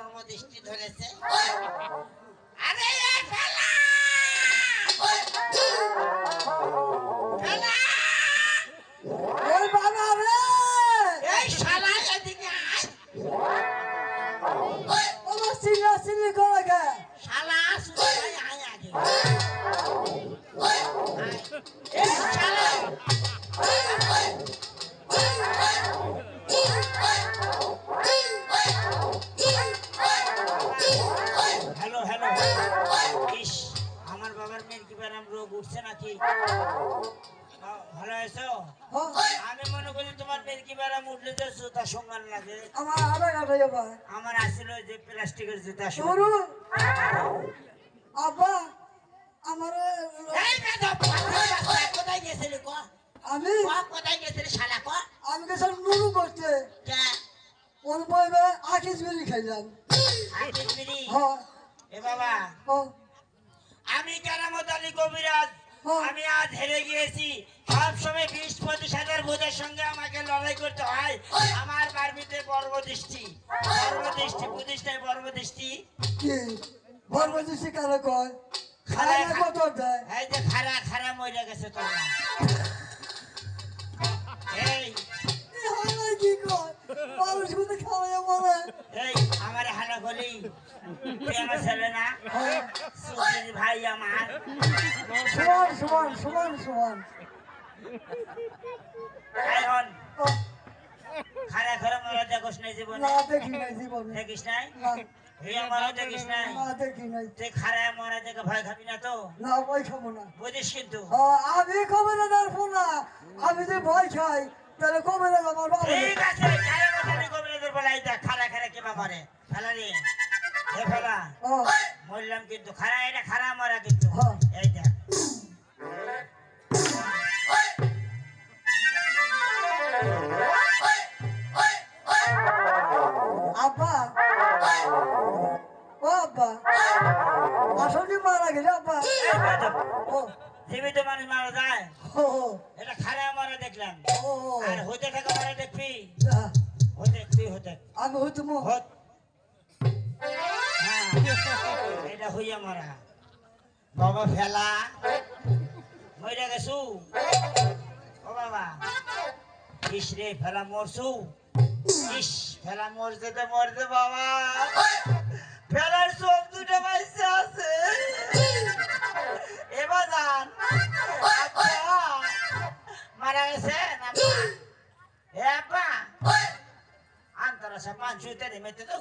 পরম দৃষ্টি ধরেছে। আরে এ ফেলা ফেলা ওই বাবা রে এই শালা এদিকে আয়। আমার সিলা সিলি করে গে শালা শুনে আয় আগে এই শালা হ্যালো হ্যালো ইস আমার বাবার মেয়ের কি ব্যারাম রোগ উঠছে নাকি? ভালো আছো? আমি মনে করি তোমার মেয়ের কি ব্যারাম উঠলে যে জুতা সঙ্গান লাগে। আমার আড়া কাটা যাবা আমার আসছিল যে প্লাস্টিকের জুতা শুরু আব্বা আমার এই বেদব কোথায় গেছিলি ক? আমি কোথায় গেছিলি শালা ক? আমি গেছিলাম নুরু করতে কে? ওর বইবে আখিস বিড়ি খাইলাম আকিস বিড়ি? হ্যাঁ এ বাবা হ্যাঁ আমি কেরামত আলী কবিরাজ আমি আজ হেরে গিয়েছি। সব সময় 20-25 হাজার বোঝার সঙ্গে আমাকে লড়াই করতে হয়। আমার বারবিতে বর্বদৃষ্টি বুঝিস নাই বর্বদৃষ্টি? কি বর্বদৃষ্টি কারে কয় খারা কত দেয় এই যে খারা খারা মরে গেছে তোর মা। এই হালাই কি কয় মানুষ কোথায় খাওয়াই বলে এই আমার হানা গলি তুই আমার ছেলে না? সুধীর ভাই আমার সমান সমান সমান সমান এখন ও, খারা খারা মরা দেখোস নাই জীবনে? না দেখি নাই জীবনে দেখিস নাই? না হিয়া মরা দেখিস নাই? না দেখি নাই তুই খারা মরা দেখে ভয় খাবি না তো? না ভয় খাবো না বুঝিস কিন্তু আমি কবে না দাঁড়বো না আমি যে ভয় খাই তাহলে কবে না আমার বাবা ঠিক আছে খারা মশারি কবিরাজের বলাই দেখ খারা খারা কেবা করে ফেলা রে এ ফেলা ও বললাম কিন্তু খারা এটা খারা মরা কিন্তু হ্যাঁ। এই দেখ আব্বা ও আব্বা আসলে মারা গেছে আব্বা এই বেদব, ও জীবিত মানুষ মারা যায় ও এটা খারা মরা দেখলাম ও আর হতে থাকা মরা দেখবি যা, হতে তুই হতে আমি হইতো হত হ্যাঁ এটা হইয়া মরা বাবা ফেলা মরে গেছু ও বাবা ইস রে ফেলা মরছু ইস ফেলা মরছে তো মরছে বাবা ফেলার চোখ দুটো বাইসে আছে এবার যান মারা গেছে না এ আপা আন্তরাসা পাঁচ জুতে নেমেতে তো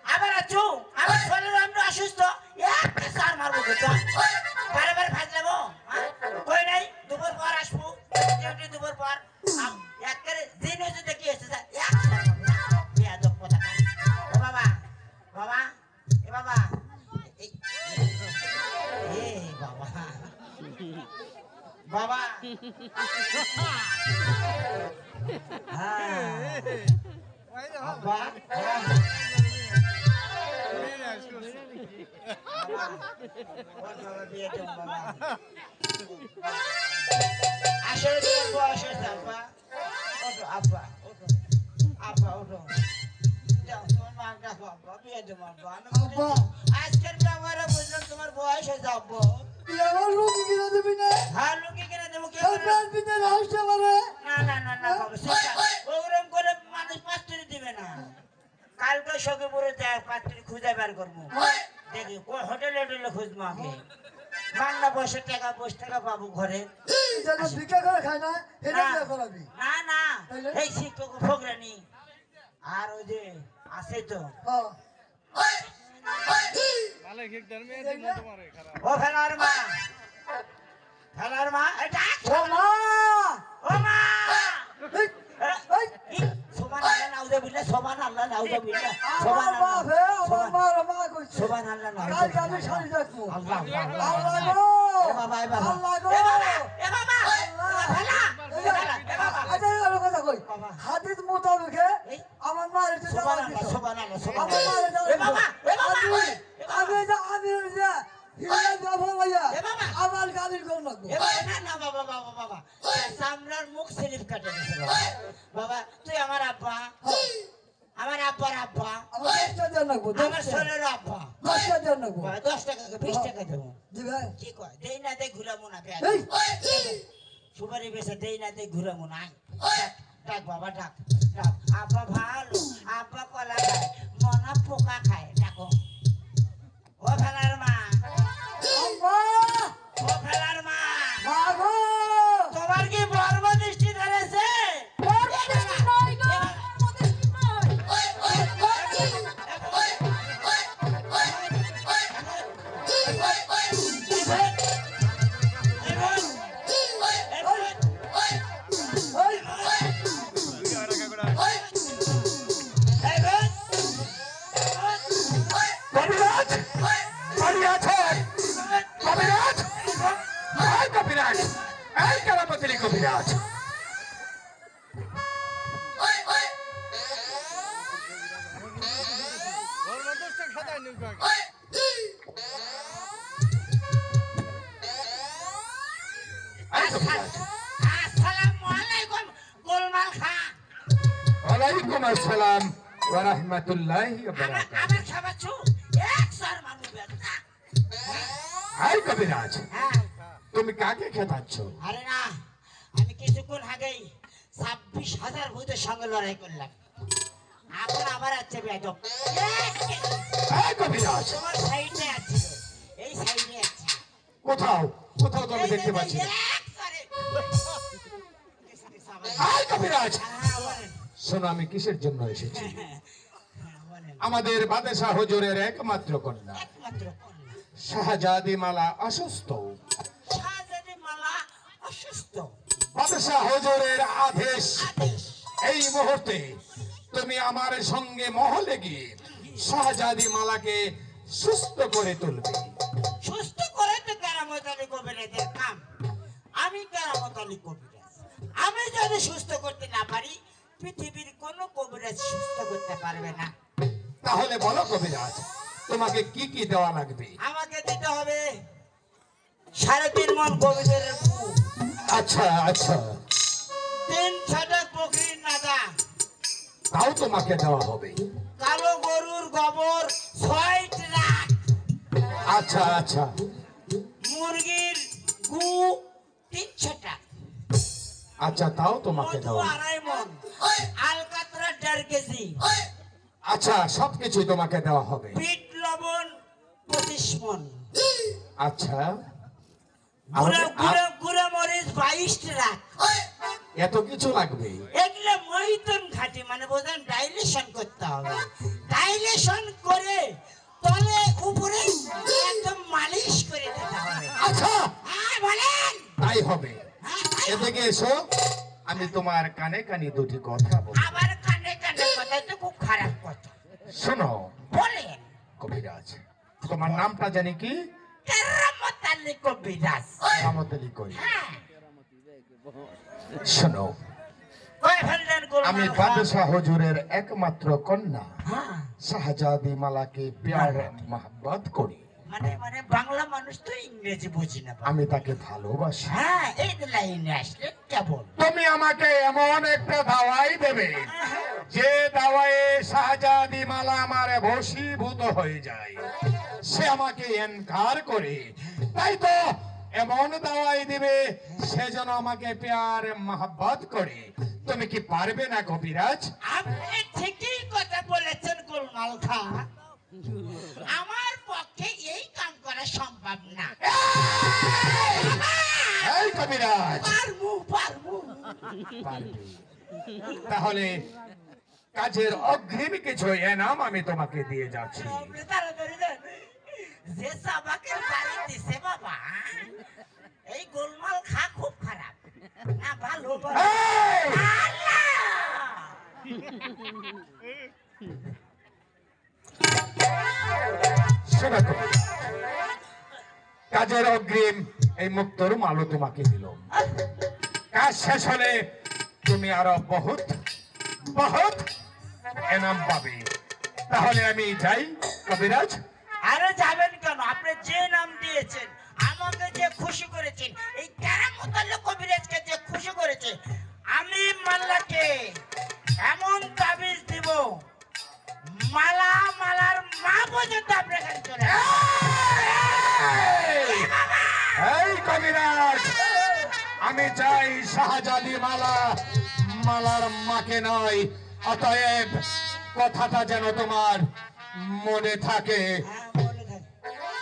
আবার আছো আমার শরীর আমরা অসুস্থ একটা সার মারবো তো বারে বারে ফাজ যাবো কই নাই দুপুর পর আসবো ডিউটি দুপুর পর একবারে দিন হচ্ছে দেখি এসে এক সার মারবো বেয়াদব কথা ও বাবা বাবা এ বাবা এ বাবা বাবা হ্যাঁ বাবা আসলে তোমার বয়স হয়েছে আব্বা ওঠো আব্বা ওঠো আব্বা ওঠো যাও তোমার মা ডাকো আব্বা বিয়ে দেবো আব্বা আব্বা আজকের ব্যবহারে বুঝলাম তোমার বয়স হয়েছে আব্বা তুই আমার লুকি কিনে দিবি না হ্যাঁ লুকি কিনে দেবো কে সরকার বিনে রাষ্ট্র মানে না না না না বাবা সেটা ওরকম করে মানুষ পাঁচটি দিবে না কালকে সঙ্গে পরে পাঁচটি খুঁজে বের করবো দেখি কোন হোটেলে হোটেলে খুঁজবো আগে বাংলা বসে টাকা 5 টাকা পাবো ঘরে যেন ভিক্ষা করে খায় না এটা বিয়ে করাবি না না তাইলে? এই শিক্ষক ফোকরানি আর ওই যে আছে তো হ্যাঁ ও ফেলার মা ফেলার মা এটা ও মা ও মা এই, এই, সুবহানাল্লাহ নাউযুবিল্লাহ সুবহানাল্লাহ নাউযুবিল্লাহ আমার বাপ হে আমার মার মা কইছে সুবহানাল্লাহ কালকে আমি শাড়ি দেখবো আল্লাহ আল্লাহ গো এ বাবা এ বাবা আল্লাহ গো এ বাবা এ বাবা ফেলা এ বাবা আচ্ছা এর কথা কই বাবা। হাদিস মোতাবেকে এই, আমার মার এটা যাওয়া সুবহানাল্লাহ দিছো সুবহানাল্লাহ আমার মার সুবহানাল্লাহ এটা এ বাবা এ বাবা আমি যে হিলা যাবো ভাইয়া এ বাবা। আমার গাড়ির কোন লাগবো এ বাবা না না বাবা বাবা ফেটে গেছে বাবা। বাবা তুই আমার আব্বা, আমার আব্বার আব্বা, আমার 10 টাকা লাগবো, আমার 10 টাকা। ষোলোর আব্বা। 10 টাকা লাগবো। 10 টাকা 20 টাকা দেবো। দিবে? কি কয় দেই না দেই ঘুরামো না পেঁয়াজ। এই, সুপারি বেচে দেই না দেই ঘুরামো না। ডাক, ডাক বাবা ডাক, ডাক। আব্বা ভালো, আব্বা কলা খায়, মনা পোকা খায়, ডাকো। ও ফেলার মা, আম্মা! ও ফেলার মা, মা গো! তোমার কি বর্ম দৃষ্টি ধরেছে? কবিরাজ বাড়ি আছেন? কবিরাজ এই কবিরাজ, এই কেরামতের কবিরাজ। এই কবিরাজ। আসসালামু আলাইকুম গোলমাল খা। ওয়ালাইকুম আসসালাম ওয়া রাহমাতুল্লাহি ওয়া আমার বারাকাতুহু। আমার খাবারছু এক সার মানুষ বেটা। এই কবিরাজ, হ্যাঁ তুমি কাকে খেতাচ্ছ? আরে না, আমি কিছুক্ষণ আগেই 26,000 ভূতের সঙ্গে লড়াই করলাম। এখন আবার আছে বেদম। এই কবিরাজ, তোমার সাইডে আছে, এই সাইডে আছে। কোথাও কোথাও তো আমি দেখতে পাচ্ছি না। এই কবিরাজ, শোনো আমি কিসের জন্য এসেছি। আমাদের বাদশাহ হুজুরের একমাত্র কন্যা একমাত্র কন্যা শাহজাদি মালা অসুস্থ। শাহজাদি মালা অসুস্থ। বাদশাহ হুজুরের আদেশ আদেশ এই মুহূর্তে তুমি আমার সঙ্গে মহলে গিয়ে শাহজাদি মালাকে সুস্থ করে তুলবে। সুস্থ করে তো কেরামত আলী কবিরাজের কাম। আমি কেরামত আলী কবিরাজ, আমি যদি সুস্থ করতে না পারি পৃথিবীর কোনো কবিরাজ সুস্থ করতে পারবে না। তাহলে বলো কবিরাজ, তোমাকে কি কি দেওয়া লাগবে? আমাকে দিতে হবে 3.5 মণ কবিরের গু, আচ্ছা আচ্ছা, 3 ছটা বকরির নাদা, তাও তোমাকে দেওয়া হবে। কালো গরুর গোবর 6 ট্রাক, আচ্ছা আচ্ছা, মুরগির গু 300 টাকা, আচ্ছা তাও তোমাকে মধু দেওয়া হবে। 2.5 মণ, আলকাতরা 1.5 কেজি, আচ্ছা সবকিছু তোমাকে দেওয়া হবে। বিট লবণ 25 মণ, আচ্ছা, গুঁড়া আর- গুঁড়া গুঁড়া মরিচ 22 ট্রাক। এত কিছু লাগবে? এগুলো মহিতন ঘাটি, মানে বোঝেন ডাইলেশন করতে হবে। ডাইলেশন করে তলে উপরে একদম মালিশ করে দিতে হবে। আচ্ছা হ্যাঁ বলেন। তাই হবে। হ্যাঁ, তাই হবে। এদিকে এসো, আমি তোমার কানে কানে দুটি কথা বলবো। আবার কানে কানে কথা তো খুব খারাপ কথা। শোনো বলেন। কবিরাজ, তোমার নামটা জানি কি? কেরামত আলী কবিরাজ। রামতলি কই। হ্যাঁ। শোনো, কয় ফেললেন গোলমাল আমি খা? বাদশাহ হুজুরের একমাত্র কন্যা হ্যাঁ। শাহজাদি মালাকে প্যার মহব্বত করি। মানে মানে বাংলা মানুষ তো ইংরেজি বুঝি না। আমি তাকে ভালোবাসি। হ্যাঁ এই লাইনে আসলে কেবল। তুমি আমাকে এমন একটা দাওয়াই দেবে যে দাওয়ায়ে শাহজাদি মালা আমার বশীভূত হয়ে যায়, সে আমাকে এনকার করে। তাই তো এমন দাওয়াই দিবে সে যেন আমাকে প্যার মহব্বত করে। তুমি কি পারবে না কবিরাজ? আপনি ঠিকই কথা বলেছেন গোলমাল খা। আমার পক্ষে এই কাম করা সম্ভব না। এই কবিরাজ, পারবো পারবো। পারবে। তাহলে কাজের অগ্রিম কিছু এনাম আমি তোমাকে দিয়ে যাচ্ছি। আপনি তাড়াতাড়ি দেন। যে সাবাকে বাড়ি দিছে বাবা, এই গোলমাল খা খুব খারাপ না, ভালো ভালো। এই! আল্লাহ! শোনো কবিরাজ, কাজের অগ্রিম এই মুক্তর মালও তোমাকে দিল। কাজ শেষ হলে তুমি আরো বহুত বহুত এনাম পাবে। তাহলে আমি যাই কবিরাজ। আরে যাবেন কেন? আপনি যে নাম দিয়েছেন, আমাকে যে খুশি করেছেন, এই কেরামত আলী কবিরাজকে যে খুশি করেছে, আমি আমি চাই শাহজাদি মালার মাকে নয়। অতএব কথাটা যেন তোমার মনে থাকে। হ্যাঁ, মনে থাকে।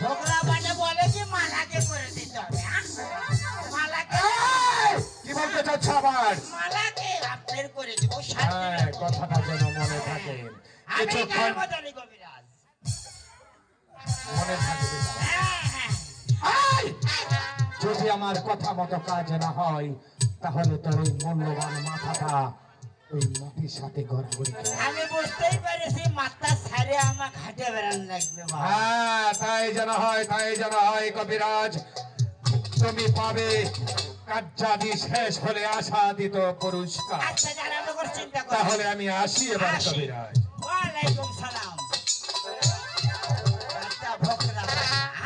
ঝগড়া মানে বলে কি মালাকে করে দিতে হবে, হ্যাঁ? মালাকে এই, কি বলতে চাচ্ছ আবার? মালাকে আপনার করে দিব, শান্তি হ্যাঁ, রাখবো। কথাটা যেন মনে থাকে। আমি কিছুক্ষণ কার মতনই কবিরাজ। মনে থাকবে। হ্যাঁ, হ্যাঁ। এই, যদি আমার কথা মতো কাজ না হয় তাহলে তোর ওই মূল্যবান মাথাটা ওই মাটির সাথে গড়গড়ি খেয়ে। আমি বুঝতেই পেরেছি মাথা ছাড়ে আমার ঘাটে বেড়ানো লাগবে বাবা। হ্যাঁ, তাই যেন হয় কবিরাজ। তুমি পাবে কার্যাদি শেষ হলে আশাদিত পুরস্কার। আচ্ছা, জানানো করে চিন্তা করো। তাহলে আমি আসি এবার আসি। কবিরাজ। ওয়ালাইকুম সালাম।